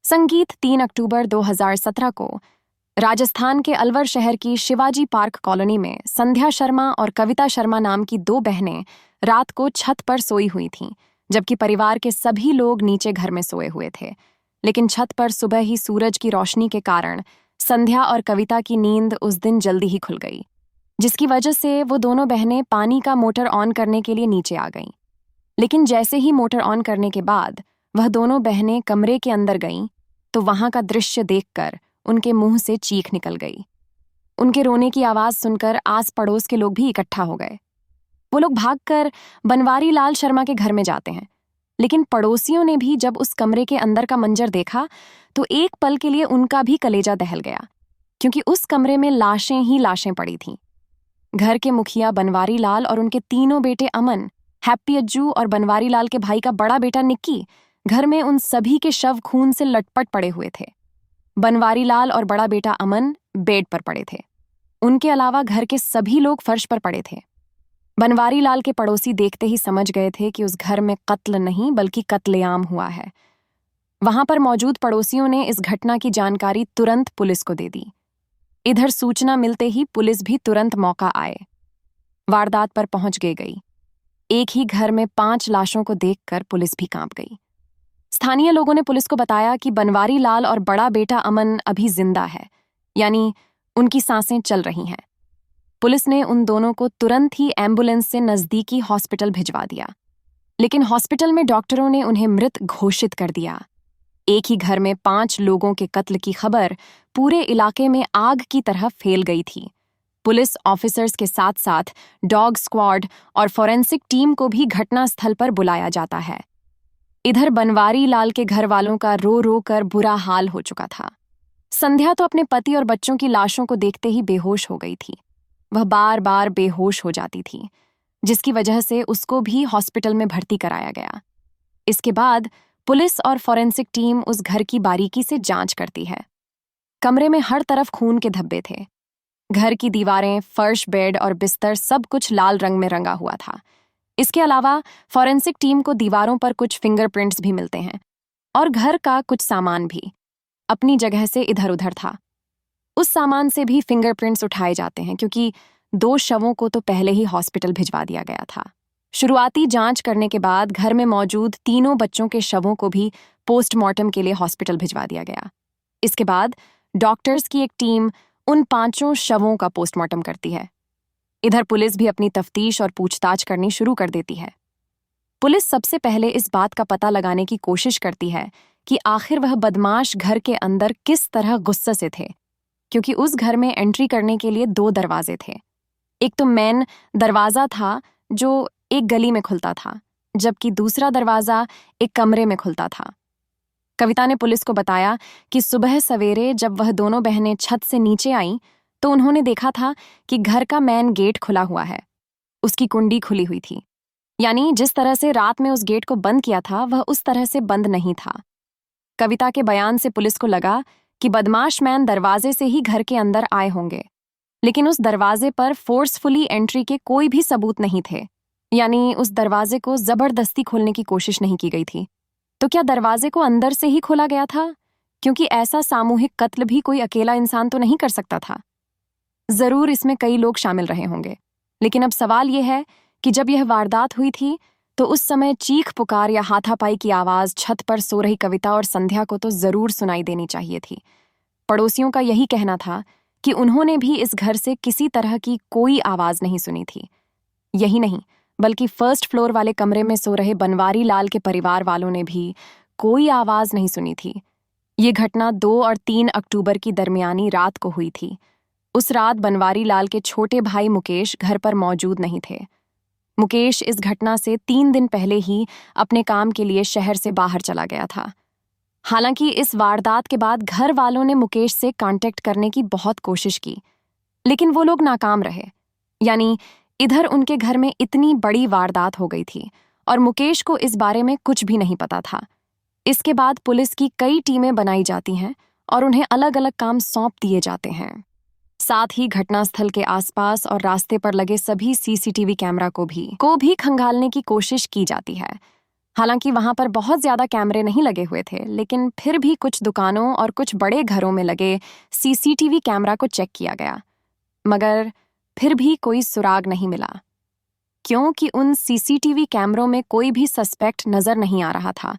संगीत 3 अक्टूबर 2017 को राजस्थान के अलवर शहर की शिवाजी पार्क कॉलोनी में संध्या शर्मा और कविता शर्मा नाम की दो बहनें रात को छत पर सोई हुई थीं, जबकि परिवार के सभी लोग नीचे घर में सोए हुए थे। लेकिन छत पर सुबह ही सूरज की रोशनी के कारण संध्या और कविता की नींद उस दिन जल्दी ही खुल गई, जिसकी वजह से वो दोनों बहनें पानी का मोटर ऑन करने के लिए नीचे आ गईं। लेकिन जैसे ही मोटर ऑन करने के बाद वह दोनों बहनें कमरे के अंदर गईं, तो वहां का दृश्य देखकर उनके मुंह से चीख निकल गई। उनके रोने की आवाज सुनकर आस पड़ोस के लोग भी इकट्ठा हो गए। वो लोग भागकर बनवारी लाल शर्मा के घर में जाते हैं, लेकिन पड़ोसियों ने भी जब उस कमरे के अंदर का मंजर देखा तो एक पल के लिए उनका भी कलेजा दहल गया, क्योंकि उस कमरे में लाशें ही लाशें पड़ी थीं। घर के मुखिया बनवारी लाल और उनके तीनों बेटे अमन, हैप्पी अज्जू और बनवारी लाल के भाई का बड़ा बेटा निक्की घर में उन सभी के शव खून से लटपट पड़े हुए थे। बनवारी लाल और बड़ा बेटा अमन बेड पर पड़े थे। उनके अलावा घर के सभी लोग फर्श पर पड़े थे। बनवारी लाल के पड़ोसी देखते ही समझ गए थे कि उस घर में कत्ल नहीं बल्कि कत्लेआम हुआ है। वहां पर मौजूद पड़ोसियों ने इस घटना की जानकारी तुरंत पुलिस को दे दी। इधर सूचना मिलते ही पुलिस भी तुरंत मौका आए, वारदात पर पहुंच गई। एक ही घर में 5 लाशों को देखकर पुलिस भी कांप गई। स्थानीय लोगों ने पुलिस को बताया कि बनवारी लाल और बड़ा बेटा अमन अभी जिंदा है, यानी उनकी सांसें चल रही हैं। पुलिस ने उन दोनों को तुरंत ही एम्बुलेंस से नजदीकी हॉस्पिटल भिजवा दिया, लेकिन हॉस्पिटल में डॉक्टरों ने उन्हें मृत घोषित कर दिया। एक ही घर में 5 लोगों के कत्ल की खबर पूरे इलाके में आग की तरह फैल गई थी। पुलिस ऑफिसर्स के साथ साथ डॉग स्क्वाड और फॉरेंसिक टीम को भी घटनास्थल पर बुलाया जाता है। इधर बनवारी लाल के घर वालों का रो रो कर बुरा हाल हो चुका था। संध्या तो अपने पति और बच्चों की लाशों को देखते ही बेहोश हो गई थी। वह बार बार बेहोश हो जाती थी, जिसकी वजह से उसको भी हॉस्पिटल में भर्ती कराया गया। इसके बाद पुलिस और फॉरेंसिक टीम उस घर की बारीकी से जांच करती है। कमरे में हर तरफ खून के धब्बे थे। घर की दीवारें, फर्श, बेड और बिस्तर सब कुछ लाल रंग में रंगा हुआ था। इसके अलावा फॉरेंसिक टीम को दीवारों पर कुछ फिंगरप्रिंट्स भी मिलते हैं और घर का कुछ सामान भी अपनी जगह से इधर उधर था। उस सामान से भी फिंगरप्रिंट्स उठाए जाते हैं, क्योंकि 2 शवों को तो पहले ही हॉस्पिटल भिजवा दिया गया था। शुरुआती जांच करने के बाद घर में मौजूद तीनों बच्चों के शवों को भी पोस्टमार्टम के लिए हॉस्पिटल भिजवा दिया गया। इसके बाद डॉक्टर्स की एक टीम उन 5 शवों का पोस्टमार्टम करती है। इधर पुलिस भी अपनी तफ्तीश और पूछताछ करनी शुरू कर देती है। पुलिस सबसे पहले इस बात का पता लगाने की कोशिश करती है कि आखिर वह बदमाश घर के अंदर किस तरह गुस्से से थे, क्योंकि उस घर में एंट्री करने के लिए 2 दरवाजे थे। एक तो मेन दरवाजा था जो एक गली में खुलता था, जबकि दूसरा दरवाजा एक कमरे में खुलता था। कविता ने पुलिस को बताया कि सुबह सवेरे जब वह दोनों बहनें छत से नीचे आईं तो उन्होंने देखा था कि घर का मेन गेट खुला हुआ है। उसकी कुंडी खुली हुई थी, यानी जिस तरह से रात में उस गेट को बंद किया था वह उस तरह से बंद नहीं था। कविता के बयान से पुलिस को लगा कि बदमाश मैन दरवाजे से ही घर के अंदर आए होंगे, लेकिन उस दरवाजे पर फोर्सफुली एंट्री के कोई भी सबूत नहीं थे, यानी उस दरवाजे को जबरदस्ती खोलने की कोशिश नहीं की गई थी। तो क्या दरवाजे को अंदर से ही खोला गया था? क्योंकि ऐसा सामूहिक कत्ल भी कोई अकेला इंसान तो नहीं कर सकता था। जरूर इसमें कई लोग शामिल रहे होंगे, लेकिन अब सवाल यह है कि जब यह वारदात हुई थी तो उस समय चीख पुकार या हाथापाई की आवाज छत पर सो रही कविता और संध्या को तो जरूर सुनाई देनी चाहिए थी। पड़ोसियों का यही कहना था कि उन्होंने भी इस घर से किसी तरह की कोई आवाज नहीं सुनी थी। यही नहीं, बल्कि फर्स्ट फ्लोर वाले कमरे में सो रहे बनवारी लाल के परिवार वालों ने भी कोई आवाज नहीं सुनी थी। ये घटना 2 और 3 अक्टूबर की दरमियानी रात को हुई थी। उस रात बनवारी लाल के छोटे भाई मुकेश घर पर मौजूद नहीं थे। मुकेश इस घटना से 3 दिन पहले ही अपने काम के लिए शहर से बाहर चला गया था। हालांकि इस वारदात के बाद घर वालों ने मुकेश से कांटेक्ट करने की बहुत कोशिश की, लेकिन वो लोग नाकाम रहे। यानी इधर उनके घर में इतनी बड़ी वारदात हो गई थी और मुकेश को इस बारे में कुछ भी नहीं पता था। इसके बाद पुलिस की कई टीमें बनाई जाती हैं और उन्हें अलग अलग काम सौंप दिए जाते हैं। साथ ही घटनास्थल के आसपास और रास्ते पर लगे सभी सीसीटीवी कैमरा को भी खंगालने की कोशिश की जाती है। हालांकि वहां पर बहुत ज्यादा कैमरे नहीं लगे हुए थे, लेकिन फिर भी कुछ दुकानों और कुछ बड़े घरों में लगे सीसीटीवी कैमरा को चेक किया गया, मगर फिर भी कोई सुराग नहीं मिला, क्योंकि उन सीसीटीवी कैमरों में कोई भी सस्पेक्ट नजर नहीं आ रहा था।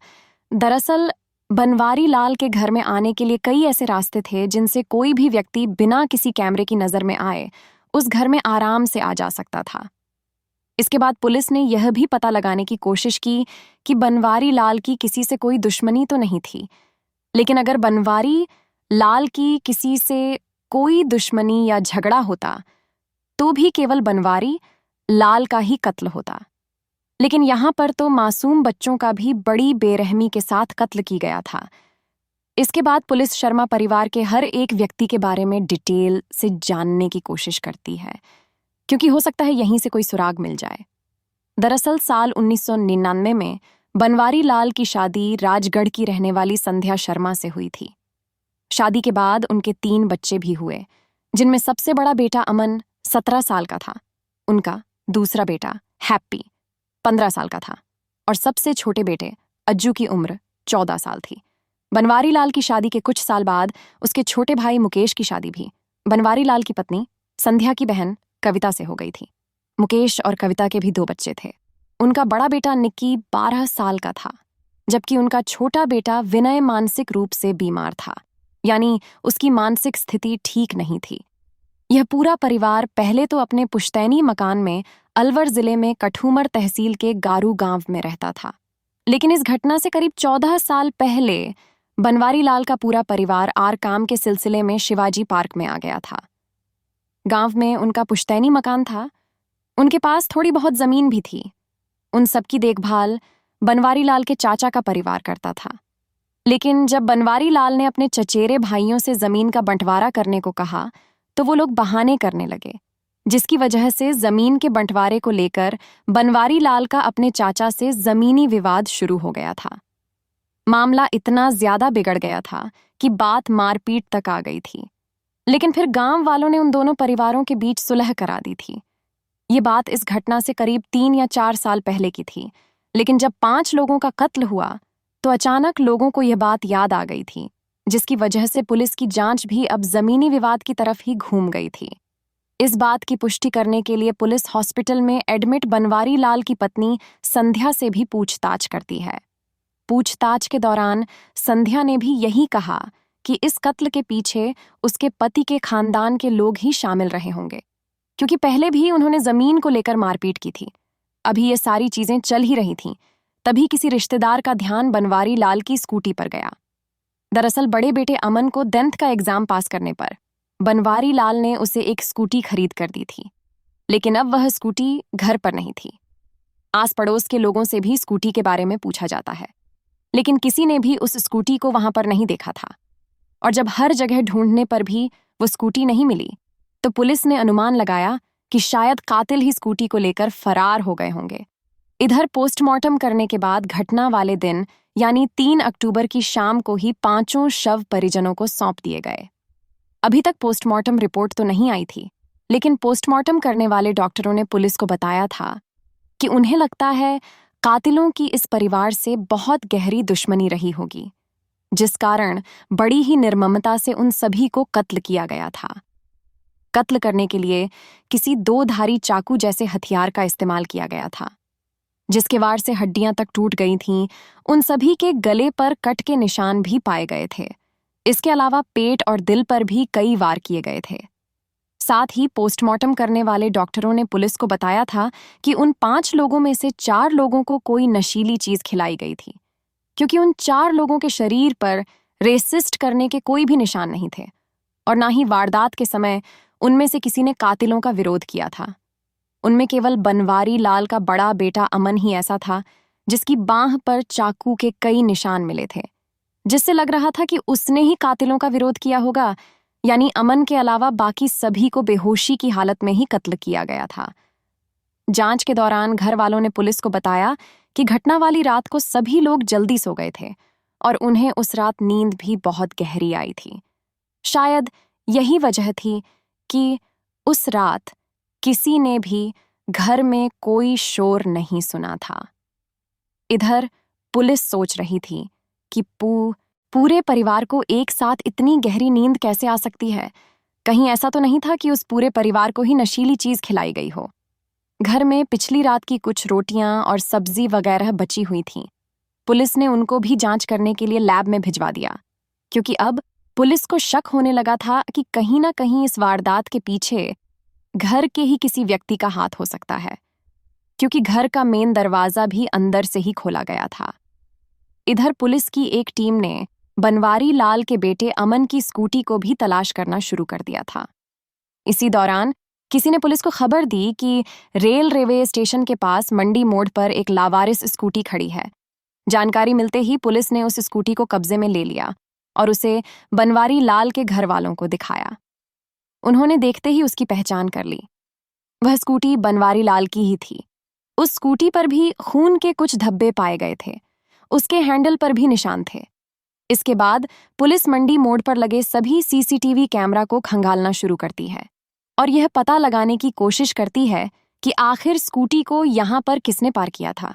दरअसल बनवारी लाल के घर में आने के लिए कई ऐसे रास्ते थे जिनसे कोई भी व्यक्ति बिना किसी कैमरे की नजर में आए उस घर में आराम से आ जा सकता था। इसके बाद पुलिस ने यह भी पता लगाने की कोशिश की कि बनवारी लाल की किसी से कोई दुश्मनी तो नहीं थी, लेकिन अगर बनवारी लाल की किसी से कोई दुश्मनी या झगड़ा होता तो भी केवल बनवारी लाल का ही कत्ल होता। लेकिन यहां पर तो मासूम बच्चों का भी बड़ी बेरहमी के साथ कत्ल की गया था। इसके बाद पुलिस शर्मा परिवार के हर एक व्यक्ति के बारे में डिटेल से जानने की कोशिश करती है, क्योंकि हो सकता है यहीं से कोई सुराग मिल जाए। दरअसल साल 1999 में बनवारी लाल की शादी राजगढ़ की रहने वाली संध्या शर्मा से हुई थी। शादी के बाद उनके 3 बच्चे भी हुए, जिनमें सबसे बड़ा बेटा अमन 17 साल का था, उनका दूसरा बेटा हैप्पी 15 साल का था और सबसे छोटे बेटे अज्जू की उम्र 14 साल थी। बनवारी लाल की शादी के कुछ साल बाद उसके छोटे भाई मुकेश की शादी भी बनवारी लाल की पत्नी संध्या की बहन कविता से हो गई थी। मुकेश और कविता के भी 2 बच्चे थे। उनका बड़ा बेटा निक्की 12 साल का था, जबकि उनका छोटा बेटा विनय मानसिक रूप से बीमार था, यानी उसकी मानसिक स्थिति ठीक नहीं थी। यह पूरा परिवार पहले तो अपने पुश्तैनी मकान में अलवर जिले में कठूमर तहसील के गारू गांव में रहता था, लेकिन इस घटना से करीब 14 साल पहले बनवारी लाल का पूरा परिवार आर काम के सिलसिले में शिवाजी पार्क में आ गया था। गांव में उनका पुश्तैनी मकान था, उनके पास थोड़ी बहुत जमीन भी थी। उन सबकी देखभाल बनवारी लाल के चाचा का परिवार करता था। लेकिन जब बनवारी लाल ने अपने चचेरे भाइयों से जमीन का बंटवारा करने को कहा तो वो लोग बहाने करने लगे, जिसकी वजह से जमीन के बंटवारे को लेकर बनवारी लाल का अपने चाचा से जमीनी विवाद शुरू हो गया था। मामला इतना ज्यादा बिगड़ गया था कि बात मारपीट तक आ गई थी, लेकिन फिर गांव वालों ने उन दोनों परिवारों के बीच सुलह करा दी थी। ये बात इस घटना से करीब 3 या 4 साल पहले की थी, लेकिन जब 5 लोगों का कत्ल हुआ तो अचानक लोगों को यह बात याद आ गई थी, जिसकी वजह से पुलिस की जांच भी अब जमीनी विवाद की तरफ ही घूम गई थी। इस बात की पुष्टि करने के लिए पुलिस हॉस्पिटल में एडमिट बनवारी लाल की पत्नी संध्या से भी पूछताछ करती है। पूछताछ के दौरान संध्या ने भी यही कहा कि इस कत्ल के पीछे उसके पति के खानदान के लोग ही शामिल रहे होंगे, क्योंकि पहले भी उन्होंने जमीन को लेकर मारपीट की थी। अभी ये सारी चीजें चल ही रही थीं, तभी किसी रिश्तेदार का ध्यान बनवारी लाल की स्कूटी पर गया। दरअसल बड़े बेटे अमन को 10th का एग्जाम पास करने पर बनवारी लाल ने उसे एक स्कूटी खरीद कर दी थी, लेकिन अब वह स्कूटी घर पर नहीं थी। आस पड़ोस के लोगों से भी स्कूटी के बारे में पूछा जाता है, लेकिन किसी ने भी उस स्कूटी को वहां पर नहीं देखा था। और जब हर जगह ढूंढने पर भी वो स्कूटी नहीं मिली, तो पुलिस ने अनुमान लगाया कि शायद कातिल ही स्कूटी को लेकर फरार हो गए होंगे। इधर पोस्टमार्टम करने के बाद घटना वाले दिन यानी 3 अक्टूबर की शाम को ही 5 शव परिजनों को सौंप दिए गए। अभी तक पोस्टमार्टम रिपोर्ट तो नहीं आई थी, लेकिन पोस्टमार्टम करने वाले डॉक्टरों ने पुलिस को बताया था कि उन्हें लगता है कातिलों की इस परिवार से बहुत गहरी दुश्मनी रही होगी, जिस कारण बड़ी ही निर्ममता से उन सभी को कत्ल किया गया था। कत्ल करने के लिए किसी 2-धारी चाकू जैसे हथियार का इस्तेमाल किया गया था, जिसके वार से हड्डियां तक टूट गई थीं। उन सभी के गले पर कट के निशान भी पाए गए थे। इसके अलावा पेट और दिल पर भी कई वार किए गए थे। साथ ही पोस्टमार्टम करने वाले डॉक्टरों ने पुलिस को बताया था कि उन 5 लोगों में से 4 लोगों को कोई नशीली चीज खिलाई गई थी, क्योंकि उन 4 लोगों के शरीर पर रेसिस्ट करने के कोई भी निशान नहीं थे और ना ही वारदात के समय उनमें से किसी ने कातिलों का विरोध किया था। उनमें केवल बनवारी लाल का बड़ा बेटा अमन ही ऐसा था जिसकी बांह पर चाकू के कई निशान मिले थे, जिससे लग रहा था कि उसने ही कातिलों का विरोध किया होगा। यानी अमन के अलावा बाकी सभी को बेहोशी की हालत में ही कत्ल किया गया था। जांच के दौरान घर वालों ने पुलिस को बताया कि घटना वाली रात को सभी लोग जल्दी सो गए थे और उन्हें उस रात नींद भी बहुत गहरी आई थी। शायद यही वजह थी कि उस रात किसी ने भी घर में कोई शोर नहीं सुना था। इधर पुलिस सोच रही थी कि पूरे परिवार को एक साथ इतनी गहरी नींद कैसे आ सकती है। कहीं ऐसा तो नहीं था कि उस पूरे परिवार को ही नशीली चीज खिलाई गई हो। घर में पिछली रात की कुछ रोटियां और सब्जी वगैरह बची हुई थीं। पुलिस ने उनको भी जांच करने के लिए लैब में भिजवा दिया, क्योंकि अब पुलिस को शक होने लगा था कि कहीं ना कहीं इस वारदात के पीछे घर के ही किसी व्यक्ति का हाथ हो सकता है, क्योंकि घर का मेन दरवाजा भी अंदर से ही खोला गया था। इधर पुलिस की एक टीम ने बनवारी लाल के बेटे अमन की स्कूटी को भी तलाश करना शुरू कर दिया था। इसी दौरान किसी ने पुलिस को खबर दी कि रेलवे स्टेशन के पास मंडी मोड़ पर एक लावारिस स्कूटी खड़ी है। जानकारी मिलते ही पुलिस ने उस स्कूटी को कब्जे में ले लिया और उसे बनवारी लाल के घर वालों को दिखाया। उन्होंने देखते ही उसकी पहचान कर ली। वह स्कूटी बनवारी लाल की ही थी। उस स्कूटी पर भी खून के कुछ धब्बे पाए गए थे। उसके हैंडल पर भी निशान थे। इसके बाद पुलिस मंडी मोड़ पर लगे सभी सीसीटीवी कैमरा को खंगालना शुरू करती है और यह पता लगाने की कोशिश करती है कि आखिर स्कूटी को यहाँ पर किसने पार किया था।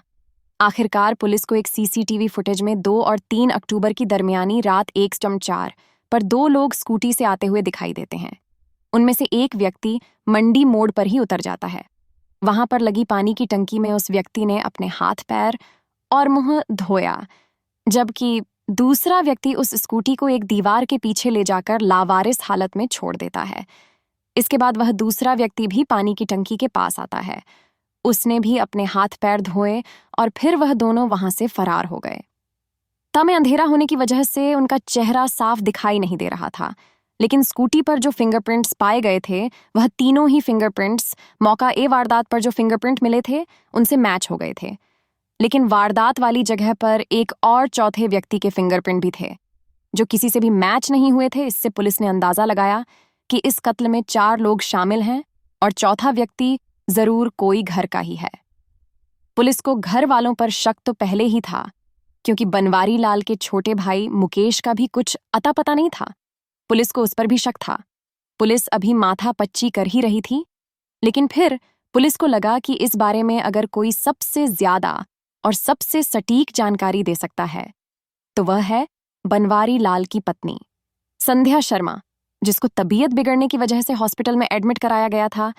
आखिरकार पुलिस को एक सीसीटीवी फुटेज में 2 और 3 अक्टूबर की दरमियानी रात 1:04 पर 2 लोग स्कूटी से आते हुए दिखाई देते हैं। उनमें से एक व्यक्ति मंडी मोड़ पर ही उतर जाता है। वहां पर लगी पानी की टंकी में उस व्यक्ति ने अपने हाथ पैर और मुंह धोया, जबकि दूसरा व्यक्ति उस स्कूटी को एक दीवार के पीछे ले जाकर लावारिस हालत में छोड़ देता है। इसके बाद वह दूसरा व्यक्ति भी पानी की टंकी के पास आता है। उसने भी अपने हाथ पैर धोए और फिर वह दोनों वहां से फरार हो गए। तब में अंधेरा होने की वजह से उनका चेहरा साफ दिखाई नहीं दे रहा था, लेकिन स्कूटी पर जो फिंगरप्रिंट्स पाए गए थे वह तीनों ही फिंगरप्रिंट्स मौका ए वारदात पर जो फिंगरप्रिंट मिले थे उनसे मैच हो गए थे। लेकिन वारदात वाली जगह पर एक और चौथे व्यक्ति के फिंगरप्रिंट भी थे जो किसी से भी मैच नहीं हुए थे। इससे पुलिस ने अंदाजा लगाया कि इस कत्ल में 4 लोग शामिल हैं और चौथा व्यक्ति जरूर कोई घर का ही है। पुलिस को घर वालों पर शक तो पहले ही था, क्योंकि बनवारी लाल के छोटे भाई मुकेश का भी कुछ अता पता नहीं था। पुलिस को उस पर भी शक था। पुलिस अभी माथा पच्ची कर ही रही थी, लेकिन फिर पुलिस को लगा कि इस बारे में अगर कोई सबसे ज्यादा और सबसे सटीक जानकारी दे सकता है तो वह है बनवारी लाल की पत्नी संध्या शर्मा, जिसको तबीयत बिगड़ने की वजह से हॉस्पिटल में एडमिट कराया गया था।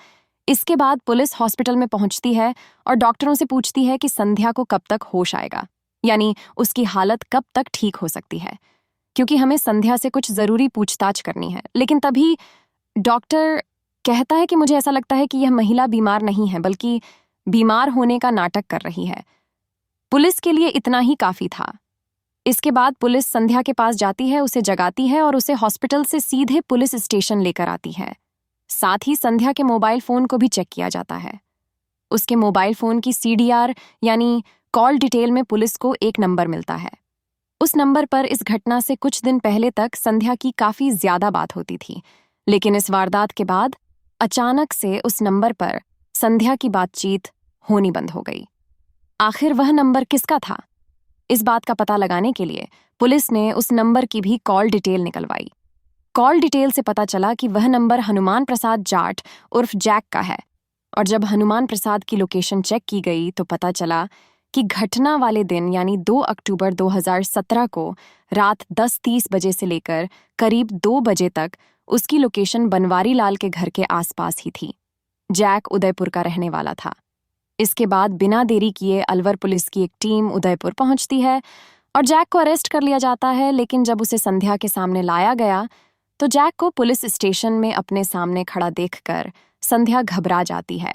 इसके बाद पुलिस हॉस्पिटल में पहुंचती है और डॉक्टरों से पूछती है कि संध्या को कब तक होश आएगा, यानी उसकी हालत कब तक ठीक हो सकती है, क्योंकि हमें संध्या से कुछ जरूरी पूछताछ करनी है। लेकिन तभी डॉक्टर कहता है कि मुझे ऐसा लगता है कि यह महिला बीमार नहीं है, बल्कि बीमार होने का नाटक कर रही है। पुलिस के लिए इतना ही काफी था। इसके बाद पुलिस संध्या के पास जाती है, उसे जगाती है और उसे हॉस्पिटल से सीधे पुलिस स्टेशन लेकर आती है। साथ ही संध्या के मोबाइल फोन को भी चेक किया जाता है। उसके मोबाइल फोन की CDR यानी कॉल डिटेल में पुलिस को एक नंबर मिलता है। उस नंबर पर इस घटना से कुछ दिन पहले तक संध्या की काफी ज्यादा बात होती थी, लेकिन इस वारदात के बाद अचानक से उस नंबर पर संध्या की बातचीत होनी बंद हो गई। आखिर वह नंबर किसका था? इस बात का पता लगाने के लिए पुलिस ने उस नंबर की भी कॉल डिटेल निकलवाई। कॉल डिटेल से पता चला कि वह नंबर हनुमान प्रसाद जाट उर्फ जैक का है, और जब हनुमान प्रसाद की लोकेशन चेक की गई तो पता चला कि घटना वाले दिन यानी 2 अक्टूबर 2017 को रात 10:30 बजे से लेकर करीब 2 बजे तक उसकी लोकेशन बनवारी लाल के घर के आसपास ही थी। जैक उदयपुर का रहने वाला था। इसके बाद बिना देरी किए अलवर पुलिस की एक टीम उदयपुर पहुंचती है और जैक को अरेस्ट कर लिया जाता है। लेकिन जब उसे संध्या के सामने लाया गया तो जैक को पुलिस स्टेशन में अपने सामने खड़ा देखकर संध्या घबरा जाती है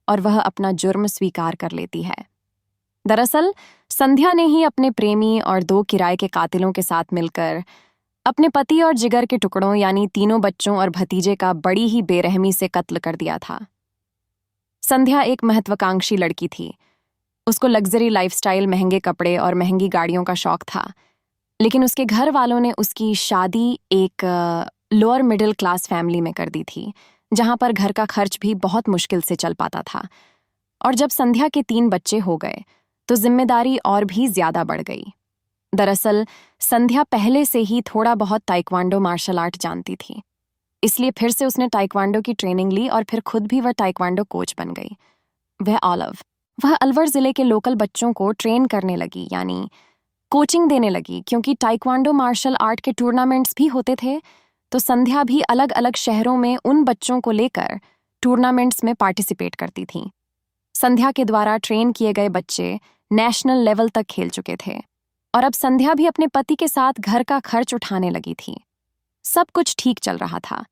और वह अपना जुर्म स्वीकार कर लेती है। दरअसल संध्या ने ही अपने प्रेमी और 2 किराए के कातिलों के साथ मिलकर अपने पति और जिगर के टुकड़ों यानी 3 बच्चों और भतीजे का बड़ी ही बेरहमी से कत्ल कर दिया था। संध्या एक महत्वाकांक्षी लड़की थी। उसको लग्जरी लाइफस्टाइल, महंगे कपड़े और महंगी गाड़ियों का शौक था, लेकिन उसके घर वालों ने उसकी शादी एक लोअर मिडिल क्लास फैमिली में कर दी थी, जहां पर घर का खर्च भी बहुत मुश्किल से चल पाता था। और जब संध्या के 3 बच्चे हो गए तो जिम्मेदारी और भी ज्यादा बढ़ गई। दरअसल संध्या पहले से ही थोड़ा बहुत ताइक्वांडो मार्शल आर्ट जानती थी, इसलिए फिर से उसने ताइक्वांडो की ट्रेनिंग ली और फिर खुद भी वह ताइक्वांडो कोच बन गई। वह अलवर जिले के लोकल बच्चों को ट्रेन करने लगी, यानी कोचिंग देने लगी। क्योंकि ताइक्वांडो मार्शल आर्ट के टूर्नामेंट्स भी होते थे, तो संध्या भी अलग अलग शहरों में उन बच्चों को लेकर टूर्नामेंट्स में पार्टिसिपेट करती थी। संध्या के द्वारा ट्रेन किए गए बच्चे नेशनल लेवल तक खेल चुके थे और अब संध्या भी अपने पति के साथ घर का खर्च उठाने लगी थी। सब कुछ ठीक चल रहा था,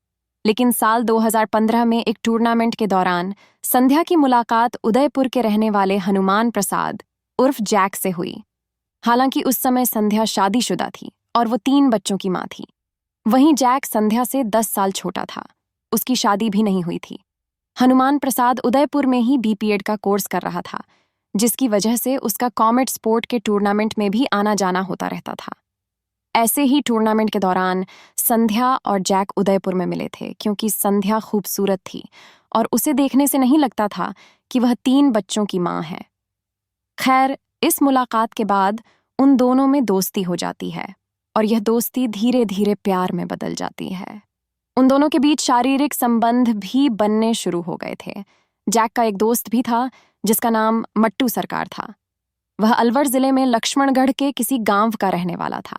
लेकिन साल 2015 में एक टूर्नामेंट के दौरान संध्या की मुलाकात उदयपुर के रहने वाले हनुमान प्रसाद उर्फ जैक से हुई। हालांकि उस समय संध्या शादीशुदा थी और वो 3 बच्चों की मां थी। वहीं जैक संध्या से 10 साल छोटा था, उसकी शादी भी नहीं हुई थी। हनुमान प्रसाद उदयपुर में ही बीपीएड का कोर्स कर रहा था, जिसकी वजह से उसका कॉमेट स्पोर्ट के टूर्नामेंट में भी आना जाना होता रहता था। ऐसे ही टूर्नामेंट के दौरान संध्या और जैक उदयपुर में मिले थे, क्योंकि संध्या खूबसूरत थी और उसे देखने से नहीं लगता था कि वह 3 बच्चों की मां है। खैर, इस मुलाकात के बाद उन दोनों में दोस्ती हो जाती है और यह दोस्ती धीरे धीरे प्यार में बदल जाती है। उन दोनों के बीच शारीरिक संबंध भी बनने शुरू हो गए थे। जैक का एक दोस्त भी था जिसका नाम मट्टू सरकार था। वह अलवर जिले में लक्ष्मणगढ़ के किसी गांव का रहने वाला था।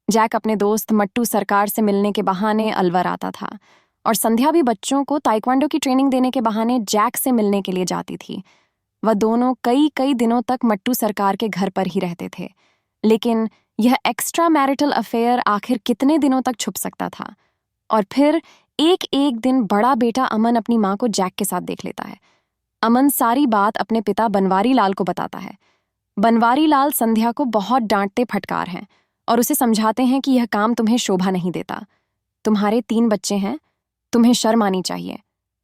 जैक अपने दोस्त मट्टू सरकार से मिलने के बहाने अलवर आता था और संध्या भी बच्चों को ताइक्वांडो की ट्रेनिंग देने के बहाने जैक से मिलने के लिए जाती थी। वह दोनों कई कई दिनों तक मट्टू सरकार के घर पर ही रहते थे, लेकिन यह एक्स्ट्रा मैरिटल अफेयर आखिर कितने दिनों तक छुप सकता था। और फिर एक दिन बड़ा बेटा अमन अपनी मां को जैक के साथ देख लेता है। अमन सारी बात अपने पिता बनवारी लाल को बताता है। बनवारी लाल संध्या को बहुत डांटते फटकार हैं और उसे समझाते हैं कि यह काम तुम्हें शोभा नहीं देता। तुम्हारे 3 बच्चे हैं, तुम्हें शर्म आनी चाहिए।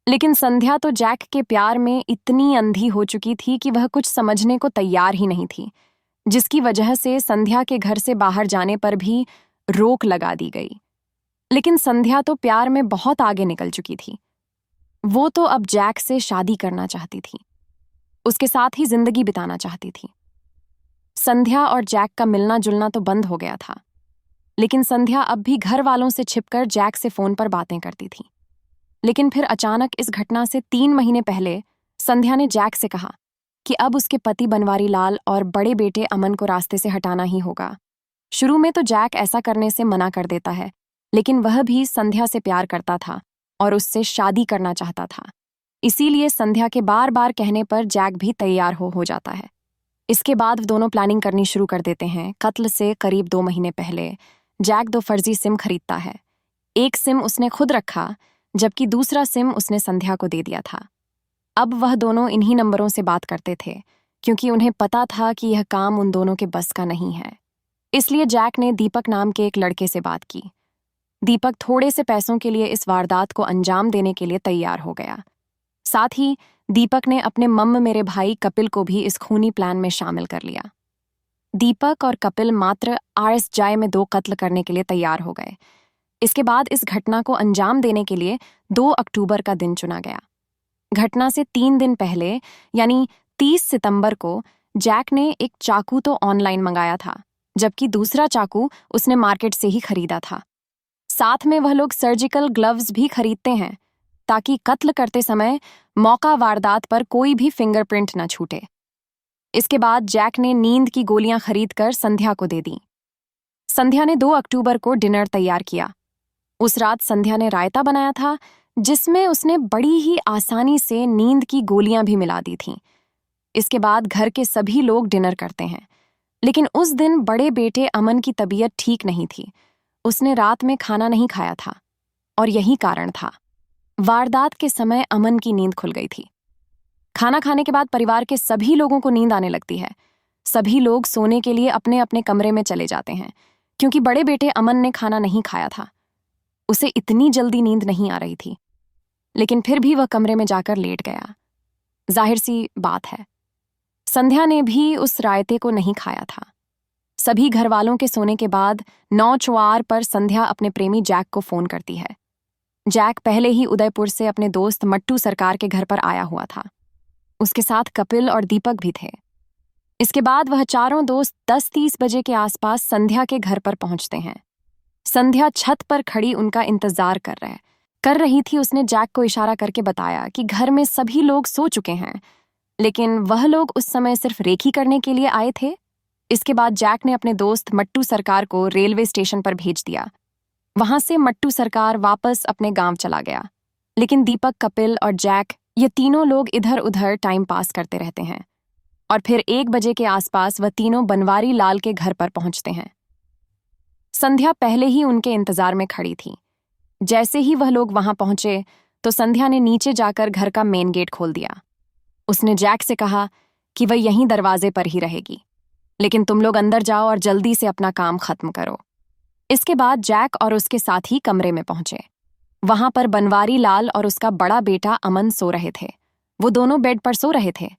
लेकिन संध्या तो जैक के प्यार में इतनी अंधी हो चुकी थी कि वह कुछ समझने को तैयार ही नहीं थी, जिसकी वजह से संध्या के घर से बाहर जाने पर भी रोक लगा दी गई। लेकिन संध्या तो प्यार में बहुत आगे निकल चुकी थी। वो तो अब जैक से शादी करना चाहती थी, उसके साथ ही जिंदगी बिताना चाहती थी। संध्या और जैक का मिलना जुलना तो बंद हो गया था, लेकिन संध्या अब भी घर वालों से छिपकर जैक से फोन पर बातें करती थी। लेकिन फिर अचानक इस घटना से 3 महीने पहले संध्या ने जैक से कहा कि अब उसके पति बनवारी लाल और बड़े बेटे अमन को रास्ते से हटाना ही होगा। शुरू में तो जैक ऐसा करने से मना कर देता है, लेकिन वह भी संध्या से प्यार करता था और उससे शादी करना चाहता था। इसीलिए संध्या के बार बार कहने पर जैक भी तैयार हो जाता है। इसके बाद दोनों प्लानिंग करनी शुरू कर देते हैं। कत्ल से करीब 2 महीने पहले जैक 2 फर्जी सिम खरीदता है। एक सिम उसने खुद रखा, जबकि दूसरा सिम उसने संध्या को दे दिया था। अब वह दोनों इन्हीं नंबरों से बात करते थे, क्योंकि उन्हें पता था कि यह काम उन दोनों के बस का नहीं है। इसलिए जैक ने दीपक नाम के एक लड़के से बात की। दीपक थोड़े से पैसों के लिए इस वारदात को अंजाम देने के लिए तैयार हो गया। साथ ही दीपक ने अपने मेरे भाई कपिल को भी इस खूनी प्लान में शामिल कर लिया। दीपक और कपिल मात्र RSJ में 2 कत्ल करने के लिए तैयार हो गए। इसके बाद इस घटना को अंजाम देने के लिए 2 अक्टूबर का दिन चुना गया। घटना से 3 दिन पहले यानी 30 सितंबर को जैक ने एक चाकू तो ऑनलाइन मंगाया था, जबकि दूसरा चाकू उसने मार्केट से ही खरीदा था। साथ में वह लोग सर्जिकल ग्लव्स भी खरीदते हैं, ताकि कत्ल करते समय मौका वारदात पर कोई भी फिंगरप्रिंट न छूटे। इसके बाद जैक ने नींद की गोलियां खरीदकर संध्या को दे दी। संध्या ने 2 अक्टूबर को डिनर तैयार किया। उस रात संध्या ने रायता बनाया था, जिसमें उसने बड़ी ही आसानी से नींद की गोलियां भी मिला दी थीं। इसके बाद घर के सभी लोग डिनर करते हैं, लेकिन उस दिन बड़े बेटे अमन की तबीयत ठीक नहीं थी। उसने रात में खाना नहीं खाया था और यही कारण था। वारदात के समय अमन की नींद खुल गई थी। खाना खाने के बाद परिवार के सभी लोगों को नींद आने लगती है। सभी लोग सोने के लिए अपने अपने कमरे में चले जाते हैं, क्योंकि बड़े बेटे अमन ने खाना नहीं खाया था। उसे इतनी जल्दी नींद नहीं आ रही थी, लेकिन फिर भी वह कमरे में जाकर लेट गया। जाहिर सी बात है, संध्या ने भी उस रायते को नहीं खाया था। सभी घर वालों के सोने के बाद 9:04 पर संध्या अपने प्रेमी जैक को फोन करती है। जैक पहले ही उदयपुर से अपने दोस्त मट्टू सरकार के घर पर आया हुआ था। उसके साथ कपिल और दीपक भी थे। इसके बाद वह चारों दोस्त 10:30 बजे के आसपास संध्या के घर पर पहुंचते हैं। संध्या छत पर खड़ी उनका इंतजार कर रही थी। उसने जैक को इशारा करके बताया कि घर में सभी लोग सो चुके हैं, लेकिन वह लोग उस समय सिर्फ रेकी करने के लिए आए थे। इसके बाद जैक ने अपने दोस्त मट्टू सरकार को रेलवे स्टेशन पर भेज दिया। वहां से मट्टू सरकार वापस अपने गांव चला गया। लेकिन दीपक, कपिल और जैक, ये तीनों लोग इधर उधर टाइम पास करते रहते हैं और फिर 1 बजे के आसपास वह तीनों बनवारी लाल के घर पर पहुंचते हैं। संध्या पहले ही उनके इंतजार में खड़ी थी। जैसे ही वह लोग वहां पहुंचे तो संध्या ने नीचे जाकर घर का मेन गेट खोल दिया। उसने जैक से कहा कि वह यहीं दरवाजे पर ही रहेगी, लेकिन तुम लोग अंदर जाओ और जल्दी से अपना काम खत्म करो। इसके बाद जैक और उसके साथी कमरे में पहुंचे। वहां पर बनवारी लाल और उसका बड़ा बेटा अमन सो रहे थे। वो दोनों बेड पर सो रहे थे,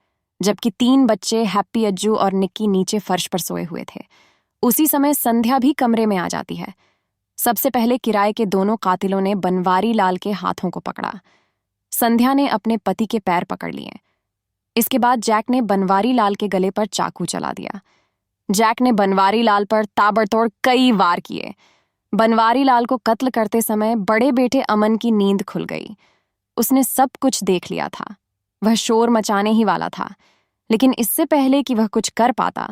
जबकि 3 बच्चे हैप्पी, अज्जू और निक्की नीचे फर्श पर सोए हुए थे। उसी समय संध्या भी कमरे में आ जाती है। सबसे पहले किराए के दोनों कातिलों ने बनवारी लाल के हाथों को पकड़ा। संध्या ने अपने पति के पैर पकड़ लिए। इसके बाद जैक ने बनवारी लाल के गले पर चाकू चला दिया। जैक ने बनवारी लाल पर ताबड़तोड़ कई वार किए। बनवारी लाल को कत्ल करते समय बड़े बेटे अमन की नींद खुल गई। उसने सब कुछ देख लिया था। वह शोर मचाने ही वाला था, लेकिन इससे पहले कि वह कुछ कर पाता,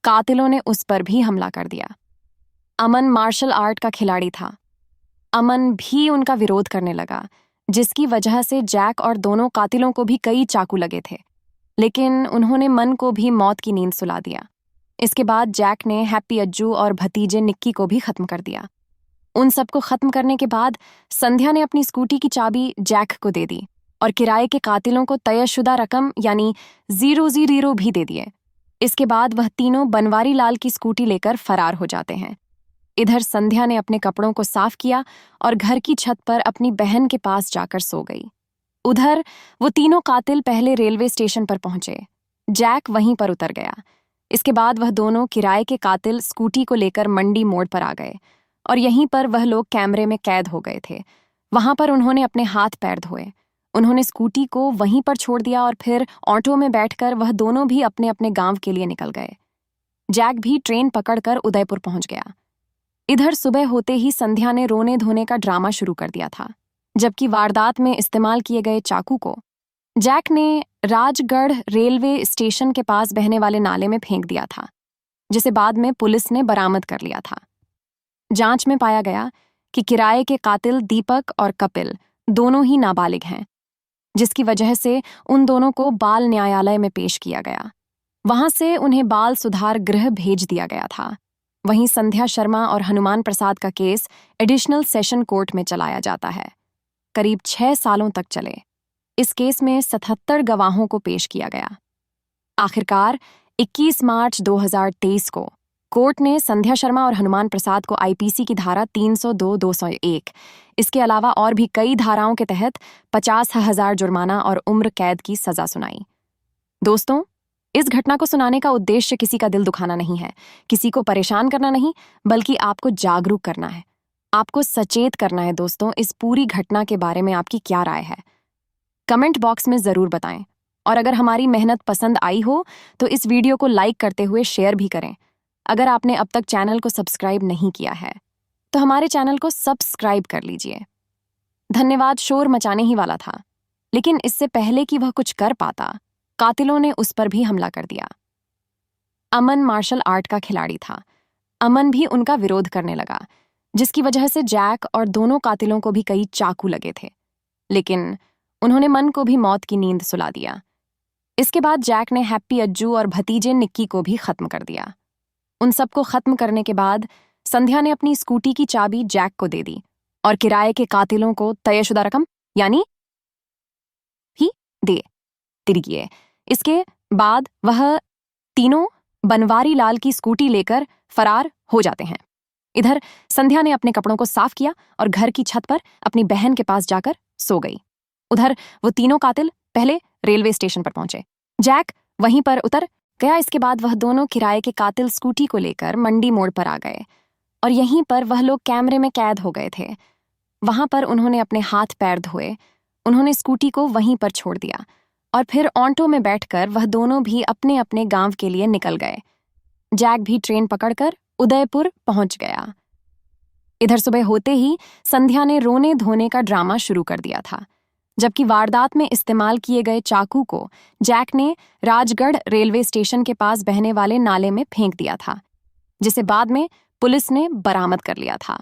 कातिलों ने उस पर भी हमला कर दिया। अमन मार्शल आर्ट का खिलाड़ी था। अमन भी उनका विरोध करने लगा, जिसकी वजह से जैक और दोनों कातिलों को भी कई चाकू लगे थे, लेकिन उन्होंने मन को भी मौत की नींद सुला दिया। इसके बाद जैक ने हैप्पी, अज्जू और भतीजे निक्की को भी खत्म कर दिया। उन सबको खत्म करने के बाद संध्या ने अपनी स्कूटी की चाबी जैक को दे दी और किराए के कातिलों को तयशुदा रकम यानी 000 भी दे दिए। इसके बाद वह तीनों बनवारी लाल की स्कूटी लेकर फरार हो जाते हैं। इधर संध्या ने अपने कपड़ों को साफ किया और घर की छत पर अपनी बहन के पास जाकर सो गई। उधर वो तीनों कातिल पहले रेलवे स्टेशन पर पहुंचे। जैक वहीं पर उतर गया। इसके बाद वह दोनों किराए के कातिल स्कूटी को लेकर मंडी मोड़ पर आ गए और यहीं पर वह लोग कैमरे में कैद हो गए थे। वहां पर उन्होंने अपने हाथ पैर धोए। उन्होंने स्कूटी को वहीं पर छोड़ दिया और फिर ऑटो में बैठकर वह दोनों भी अपने अपने गांव के लिए निकल गए। जैक भी ट्रेन पकड़कर उदयपुर पहुंच गया। इधर सुबह होते ही संध्या ने रोने धोने का ड्रामा शुरू कर दिया था, जबकि वारदात में इस्तेमाल किए गए चाकू को जैक ने राजगढ़ रेलवे स्टेशन के पास बहने वाले नाले में फेंक दिया था, जिसे बाद में पुलिस ने बरामद कर लिया था। जांच में पाया गया कि किराए के कातिल दीपक और कपिल दोनों ही नाबालिग हैं, जिसकी वजह से उन दोनों को बाल न्यायालय में पेश किया गया। वहां से उन्हें बाल सुधार गृह भेज दिया गया था। वहीं संध्या शर्मा और हनुमान प्रसाद का केस एडिशनल सेशन कोर्ट में चलाया जाता है। करीब 6 सालों तक चले। इस केस में 77 गवाहों को पेश किया गया। आखिरकार 21 मार्च 2023 को कोर्ट ने संध्या शर्मा और हनुमान प्रसाद को आईपीसी की धारा 302-201, इसके अलावा और भी कई धाराओं के तहत 50,000 जुर्माना और उम्र कैद की सजा सुनाई। दोस्तों, इस घटना को सुनाने का उद्देश्य किसी का दिल दुखाना नहीं है, किसी को परेशान करना नहीं, बल्कि आपको जागरूक करना है, आपको सचेत करना है। दोस्तों, इस पूरी घटना के बारे में आपकी क्या राय है? कमेंट बॉक्स में जरूर बताएं। और अगर हमारी मेहनत पसंद आई हो तो इस वीडियो को लाइक करते हुए शेयर भी करें। अगर आपने अब तक चैनल को सब्सक्राइब नहीं किया है तो हमारे चैनल को सब्सक्राइब कर लीजिए। धन्यवाद। शोर मचाने ही वाला था, लेकिन इससे पहले कि वह कुछ कर पाता, कातिलों ने उस पर भी हमला कर दिया। अमन मार्शल आर्ट का खिलाड़ी था। अमन भी उनका विरोध करने लगा, जिसकी वजह से जैक और दोनों कातिलों को भी कई चाकू लगे थे, लेकिन उन्होंने मन को भी मौत की नींद सुला दिया। इसके बाद जैक ने हैप्पी, अज्जू और भतीजे निक्की को भी खत्म कर दिया। उन सबको खत्म करने के बाद संध्या ने अपनी स्कूटी की चाबी जैक को दे दी और किराए के कातिलों को तयशुदा रकम यानी ही दे दिए। इसके बाद वह तीनों बनवारी लाल की स्कूटी लेकर फरार हो जाते हैं। इधर संध्या ने अपने कपड़ों को साफ किया और घर की छत पर अपनी बहन के पास जाकर सो गई। उधर वो तीनों कातिल पहले रेलवे स्टेशन पर पहुंचे। जैक वहीं पर उतर गया। इसके बाद वह दोनों किराए के कातिल स्कूटी को लेकर मंडी मोड़ पर आ गए और यहीं पर वह लोग कैमरे में कैद हो गए थे। वहां पर उन्होंने अपने हाथ पैर धोए। उन्होंने स्कूटी को वहीं पर छोड़ दिया और फिर ऑटो में बैठकर वह दोनों भी अपने अपने गांव के लिए निकल गए। जैक भी ट्रेन पकड़कर उदयपुर पहुंच गया। इधर सुबह होते ही संध्या ने रोने धोने का ड्रामा शुरू कर दिया था, जबकि वारदात में इस्तेमाल किए गए चाकू को जैक ने राजगढ़ रेलवे स्टेशन के पास बहने वाले नाले में फेंक दिया था, जिसे बाद में पुलिस ने बरामद कर लिया था।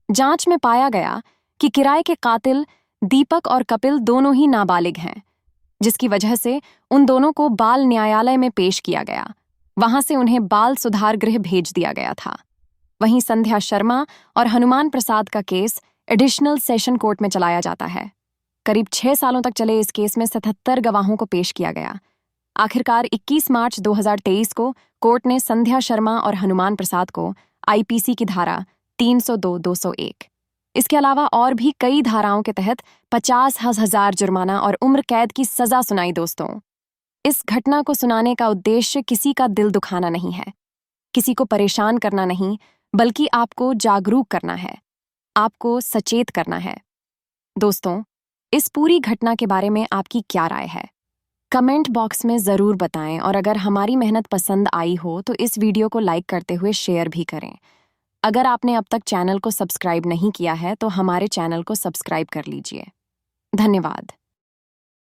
जांच में पाया गया कि किराए के कातिल दीपक और कपिल दोनों ही नाबालिग हैं, जिसकी वजह से उन दोनों को बाल न्यायालय में पेश किया गया। वहां से उन्हें बाल सुधार गृह भेज दिया गया था। वहीं संध्या शर्मा और हनुमान प्रसाद का केस एडिशनल सेशन कोर्ट में चलाया जाता है। करीब 6 सालों तक चले इस केस में 77 गवाहों को पेश किया गया। आखिरकार 21 मार्च 2023 को कोर्ट ने संध्या शर्मा और हनुमान प्रसाद को आईपीसी की धारा 302-201 इसके अलावा और भी कई धाराओं के तहत 50,000 जुर्माना और उम्र कैद की सजा सुनाई। दोस्तों, इस घटना को सुनाने का उद्देश्य किसी का दिल दुखाना नहीं है, किसी को परेशान करना नहीं, बल्कि आपको जागरूक करना है, आपको सचेत करना है। दोस्तों, इस पूरी घटना के बारे में आपकी क्या राय है? कमेंट बॉक्स में ज़रूर बताएं और अगर हमारी मेहनत पसंद आई हो तो इस वीडियो को लाइक करते हुए शेयर भी करें। अगर आपने अब तक चैनल को सब्सक्राइब नहीं किया है तो हमारे चैनल को सब्सक्राइब कर लीजिए। धन्यवाद।